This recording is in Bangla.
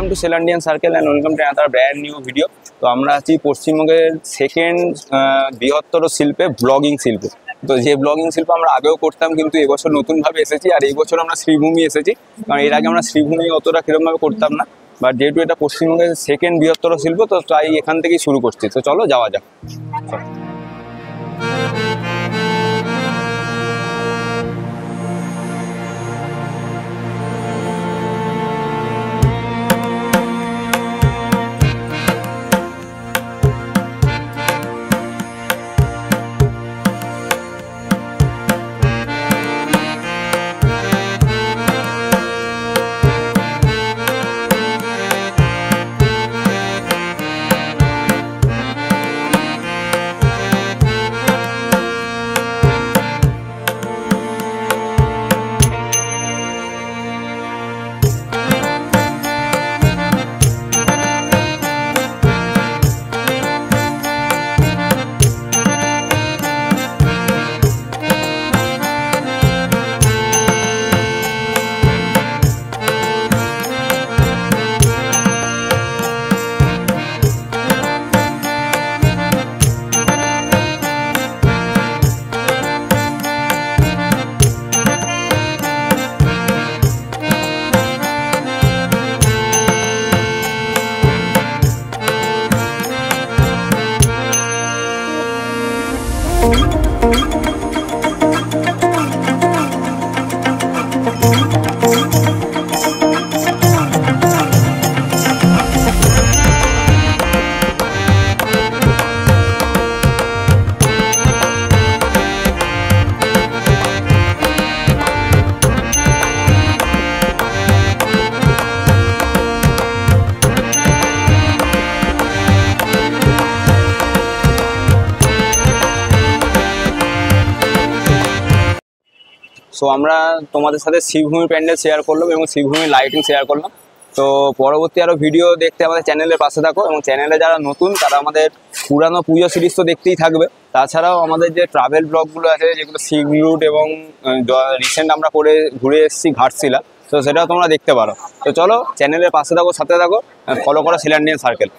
Welcome to Selandian circle and welcome to another brand new video. তো আমরা আছি পশ্চিমবঙ্গের সেকেন্ড বৃহত্তর শিল্পে ব্লগিং শিল্প। তো যে ব্লগিং শিল্প আমরা আগেও করতাম, কিন্তু এবছর নতুনভাবে এসেছি। আর এই বছর আমরা শ্রীভূমি এসেছি, কারণ এর আগে আমরা শ্রীভূমি অতটা কিরকমভাবে করতাম না। বাট যেহেতু এটা পশ্চিমবঙ্গের সেকেন্ড বৃহত্তর শিল্প, তো তাই এখান থেকেই শুরু করছি। তো চলো যাওয়া যাক। সো আমরা তোমাদের সাথে শ্রীভূমি প্যান্ডেল শেয়ার করলাম এবং শ্রীভূমি লাইটিং শেয়ার করলাম। তো পরবর্তী আরও ভিডিও দেখতে আমাদের চ্যানেলের পাশে থাকো, এবং চ্যানেলে যারা নতুন তারা আমাদের পুরানো পুজো সিরিজ তো দেখতেই থাকবে। তাছাড়াও আমাদের যে ট্রাভেল ব্লগগুলো আছে, যেগুলো সিক রুট এবং রিসেন্ট আমরা করে ঘুরে এসেছি ঘাটশিলা, তো সেটাও তোমরা দেখতে পারো। তো চলো চ্যানেলের পাশে থাকো, সাথে থাকো, ফলো করো সেলান্ডিয়ান সার্কেল।